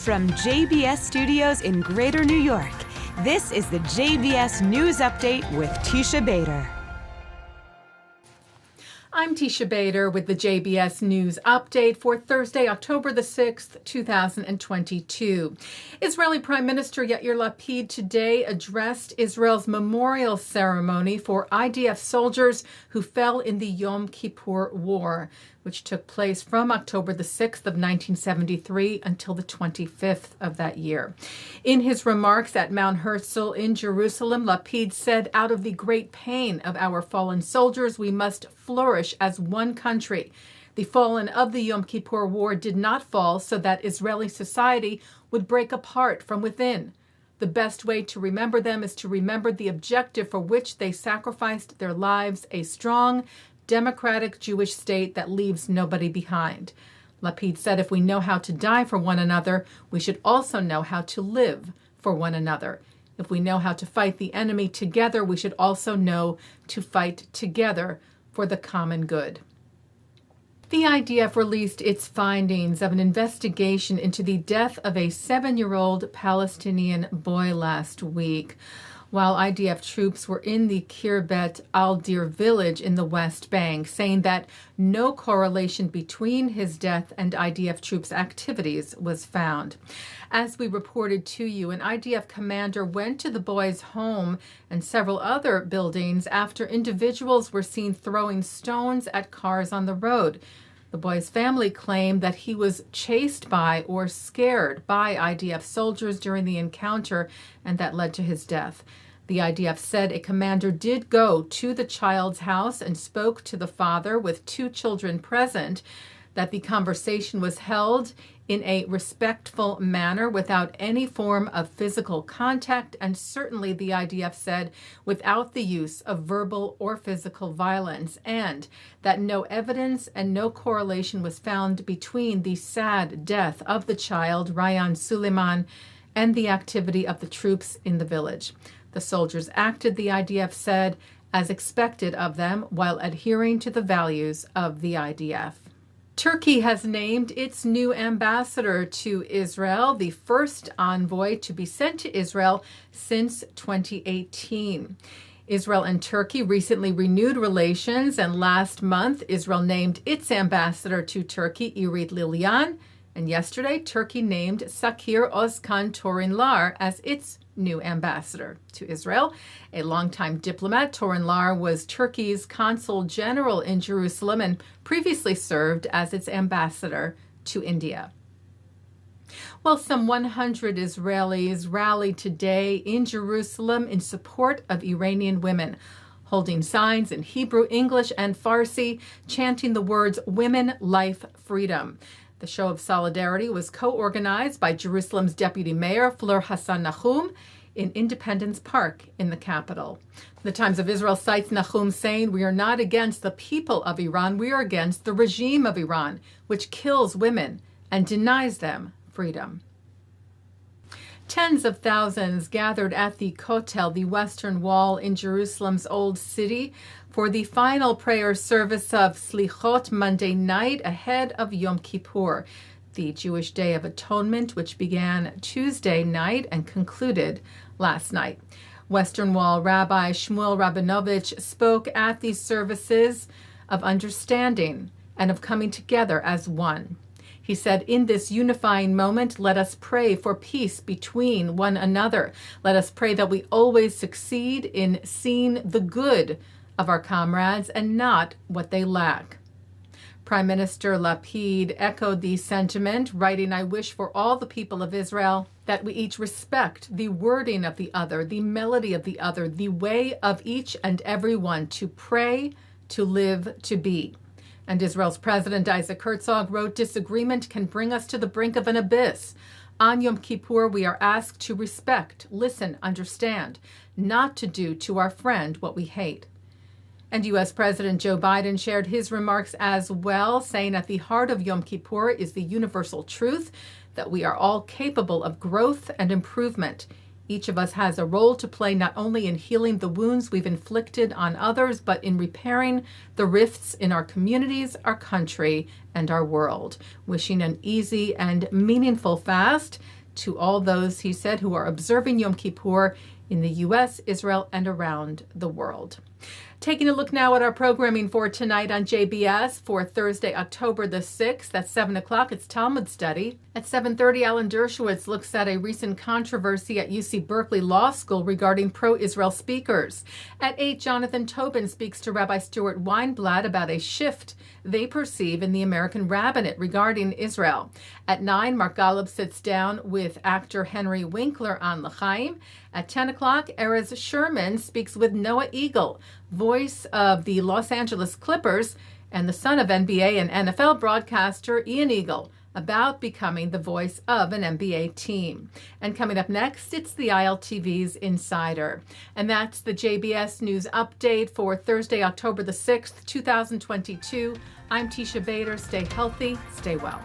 From JBS Studios in Greater New York, this is the JBS News Update with Teisha Bader. I'm Teisha Bader with the JBS News Update for Thursday, October the 6th, 2022. Israeli Prime Minister Yadir Lapid today addressed Israel's memorial ceremony for IDF soldiers who fell in the Yom Kippur War, which took place from October the 6th of 1973 until the 25th of that year. In his remarks at Mount Herzl in Jerusalem, Lapid said, "Out of the great pain of our fallen soldiers, we must flourish as one country. The fallen of the Yom Kippur War did not fall so that Israeli society would break apart from within. The best way to remember them is to remember the objective for which they sacrificed their lives, a strong, democratic Jewish state that leaves nobody behind." Lapid said, "If we know how to die for one another, we should also know how to live for one another. If we know how to fight the enemy together, we should also know to fight together for the common good." The IDF released its findings of an investigation into the death of a 7-year-old Palestinian boy last week, while IDF troops were in the Kirbet al-Dir village in the West Bank, saying that no correlation between his death and IDF troops' activities was found. As we reported to you, an IDF commander went to the boy's home and several other buildings after individuals were seen throwing stones at cars on the road. The boy's family claimed that he was chased by or scared by IDF soldiers during the encounter, and that led to his death. The IDF said a commander did go to the child's house and spoke to the father with 2 children present, that the conversation was held in a respectful manner without any form of physical contact, and certainly, the IDF said, without the use of verbal or physical violence, and that no evidence and no correlation was found between the sad death of the child, Ryan Suleiman, and the activity of the troops in the village. The soldiers acted, the IDF said, as expected of them, while adhering to the values of the IDF. Turkey has named its new ambassador to Israel, the first envoy to be sent to Israel since 2018. Israel and Turkey recently renewed relations, and last month Israel named its ambassador to Turkey, Irit Lilian, and yesterday Turkey named Sakir Özkan Torinlar as its new ambassador to Israel. A longtime diplomat, Torinlar was Turkey's consul general in Jerusalem and previously served as its ambassador to India. Well, some 100 Israelis rallied today in Jerusalem in support of Iranian women, holding signs in Hebrew, English, and Farsi, chanting the words "Women, Life, Freedom." The show of solidarity was co-organized by Jerusalem's deputy mayor, Fleur Hassan Nahum, in Independence Park in the capital. The Times of Israel cites Nahum saying, "We are not against the people of Iran, we are against the regime of Iran, which kills women and denies them freedom." Tens of thousands gathered at the Kotel, the Western Wall in Jerusalem's Old City, for the final prayer service of Slichot Monday night ahead of Yom Kippur, the Jewish Day of Atonement, which began Tuesday night and concluded last night. Western Wall Rabbi Shmuel Rabinovich spoke at these services of understanding and of coming together as one. He said, "In this unifying moment, let us pray for peace between one another. Let us pray that we always succeed in seeing the good of our comrades and not what they lack." Prime Minister Lapid echoed the sentiment, writing, "I wish for all the people of Israel that we each respect the wording of the other, the melody of the other, the way of each and every one to pray, to live, to be." And Israel's President Isaac Herzog wrote, "Disagreement can bring us to the brink of an abyss. On Yom Kippur, we are asked to respect, listen, understand, not to do to our friend what we hate." And U.S. President Joe Biden shared his remarks as well, saying at the heart of Yom Kippur is the universal truth that we are all capable of growth and improvement, Each of us has a role to play, not only in healing the wounds we've inflicted on others, but in repairing the rifts in our communities, our country, and our world. Wishing an easy and meaningful fast to all those, he said, who are observing Yom Kippur in the U.S., Israel, and around the world. Taking a look now at our programming for tonight on JBS for Thursday, October the 6th. At 7 o'clock, it's Talmud Study. At 7:30, Alan Dershowitz looks at a recent controversy at UC Berkeley Law School regarding pro-Israel speakers. At 8, Jonathan Tobin speaks to Rabbi Stuart Weinblatt about a shift they perceive in the American rabbinate regarding Israel. At 9, Mark Golub sits down with actor Henry Winkler on L'chaim. At 10 o'clock, Erez Sherman speaks with Noah Eagle, voice of the Los Angeles Clippers and the son of NBA and NFL broadcaster Ian Eagle, about becoming the voice of an NBA team. And coming up next, it's the ILTV's Insider. And that's the JBS News Update for Thursday, October the 6th, 2022. I'm Teisha Bader. Stay healthy, stay well.